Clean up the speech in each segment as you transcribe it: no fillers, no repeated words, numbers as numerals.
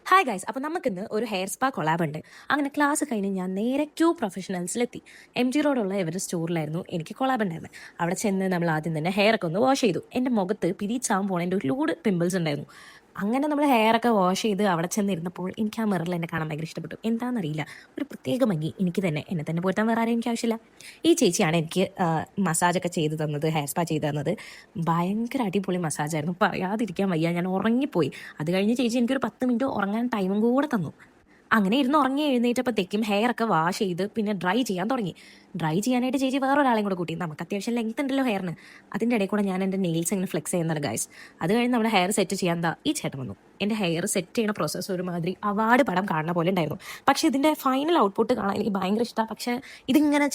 Hi guys, അപ്പോൾ നമുക്കിന്ന് ഒരു ഹെയർ സ്പാ കൊളാബ് ഉണ്ട്. അങ്ങനെ ക്ലാസ് കഴിഞ്ഞ് ഞാൻ നേരെ ക്യൂ പ്രൊഫഷണൽസിലെത്തി. MG റോഡുള്ള ഇവരുടെ സ്റ്റോറിലായിരുന്നു എനിക്ക് കൊളാബ് ഉണ്ടായിരുന്നത്. അവിടെ ചെന്ന് നമ്മൾ ആദ്യം തന്നെ ഹെയർ ഒക്കെ ഒന്ന് വാഷ് ചെയ്തു. എൻ്റെ മുഖത്ത് പിരിച്ചാൻ പോണതിൻ്റെ ഒരു ലോഡ് പിമ്പിൾസ് ഉണ്ടായിരുന്നു. അങ്ങനെ നമ്മൾ ഹെയർ ഒക്കെ വാഷ് ചെയ്ത് അവിടെ ചെന്നിരുന്നപ്പോൾ എനിക്ക് ആ മിററിൽ എന്നെ കാണാൻ ഭയങ്കര ഇഷ്ടപ്പെട്ടു. എന്താണെന്നറിയില്ല, ഒരു പ്രത്യേക ഭംഗി എനിക്ക് തന്നെ. എന്നെ തന്നെ പോറ്റാൻ വേറെ ആരും എനിക്ക് ആവശ്യമില്ല. ഈ ചേച്ചിയാണ് എനിക്ക് മസാജൊക്കെ ചെയ്ത് തന്നത്, ഹെയർ സ്പാ ചെയ്ത് തന്നത്. ഭയങ്കര അടിപൊളി മസാജായിരുന്നു, പറയാതിരിക്കാൻ വയ്യ. ഞാൻ ഉറങ്ങിപ്പോയി. അത് കഴിഞ്ഞ് ചേച്ചി എനിക്കൊരു 10 മിനിറ്റ് ഉറങ്ങാൻ ടൈമും കൂടെ തന്നു. അങ്ങനെ ഇരുന്ന് ഉറങ്ങി എഴുന്നേറ്റപ്പോഴത്തേക്കും ഹെയർ ഒക്കെ വാഷ് ചെയ്ത് പിന്നെ ഡ്രൈ ചെയ്യാൻ തുടങ്ങി. ഡ്രൈ ചെയ്യാനായിട്ട് ചേച്ചി വേറൊരാളെയും കൂടെ കൂട്ടി. നമുക്ക് അത്യാവശ്യം ലെങ്ത് ഉണ്ടല്ലോ ഹെയറിന്. അതിൻ്റെ ഇടയിൽ കൂടെ ഞാൻ എൻ്റെ നെയിൽസ് ഇങ്ങനെ ഫ്ലെക്സ് ചെയ്യുന്നതാണ് ഗൈസ്. അത് കഴിഞ്ഞ് നമ്മുടെ ഹെയർ സെറ്റ് ചെയ്യാൻ ഈ ചേട്ടൻ വന്നു. എൻ്റെ ഹെയർ സെറ്റ് ചെയ്യുന്ന പ്രോസസ്സ് ഒരുമാതിരി അവാർഡ് പടം കാണുന്ന പോലെ ഉണ്ടായിരുന്നു. പക്ഷേ ഇതിൻ്റെ ഫൈനൽ ഔട്ട്പുട്ട് കാണാൻ എനിക്ക് ഭയങ്കര ഇഷ്ടമാണ്. പക്ഷേ ഇതിങ്ങനെ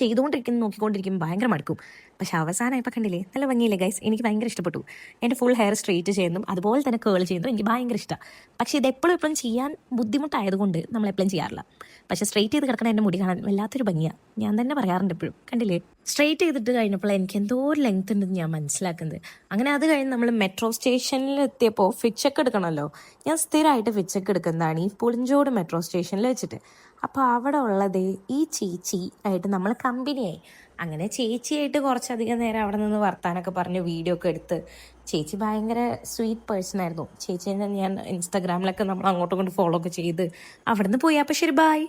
നോക്കിക്കൊണ്ടിരിക്കും ഭയങ്കര മടുക്കും. പക്ഷെ അവസാനമായപ്പോൾ കണ്ടില്ലേ, നല്ല ഭംഗിയില്ലേ ഗൈസ്. എനിക്ക് ഭയങ്കര ഇഷ്ടപ്പെട്ടു. എൻ്റെ ഫുൾ ഹെയർ സ്ട്രെയിറ്റ് ചെയ്യുന്നതും അതുപോലെ തന്നെ കേൾ ചെയ്യുന്നതും എനിക്ക് ഭയങ്കര ഇഷ്ടമാണ്. പക്ഷേ ഇത് എപ്പോഴും ചെയ്യാൻ ബുദ്ധിമുട്ടായതുകൊണ്ട് നമ്മൾ എപ്പോഴും ചെയ്യാറില്ല. പക്ഷേ സ്ട്രെയിറ്റ് ചെയ്ത് കിടക്കുന്ന എൻ്റെ മുടി കാണാൻ വല്ലാത്തൊരു ഭംഗിയാണ്. ഞാൻ തന്നെ പറയാറുണ്ട് എപ്പോഴും. കണ്ടില്ലേ, സ്ട്രെയിറ്റ് ചെയ്തിട്ട് കഴിഞ്ഞപ്പോൾ എനിക്ക് എന്തോ ഒരു ലെങ്ത് ഉണ്ടെന്ന് ഞാൻ മനസ്സിലാക്കുന്നത്. അങ്ങനെ അത് കഴിഞ്ഞ് നമ്മൾ മെട്രോ സ്റ്റേഷനിൽ എത്തിയപ്പോൾ ഫിറ്റ് എടുക്കണമല്ലോ. ഞാൻ സ്ഥിരമായിട്ട് ഫിറ്റ് എടുക്കുന്നതാണ് ഈ പുളിഞ്ചോട് മെട്രോ സ്റ്റേഷനിൽ വെച്ചിട്ട്. അപ്പോൾ അവിടെ ഉള്ളതേ ഈ ചേച്ചി ആയിട്ട് നമ്മൾ കമ്പനിയായി. അങ്ങനെ ചേച്ചിയായിട്ട് കുറച്ചധികം നേരം അവിടെ നിന്ന് വർത്താനൊക്കെ പറഞ്ഞ് വീഡിയോ ഒക്കെ എടുത്ത്. ചേച്ചി ഭയങ്കര സ്വീറ്റ് പേഴ്സൺ ആയിരുന്നു. ചേച്ചിനെ ഞാൻ ഇൻസ്റ്റാഗ്രാമിലൊക്കെ നമ്മൾ അങ്ങോട്ടും ഇങ്ങോട്ടും ഫോളോ ഒക്കെ ചെയ്ത് അവിടെ നിന്ന് പോയി. അപ്പോൾ ശരി, ബൈ.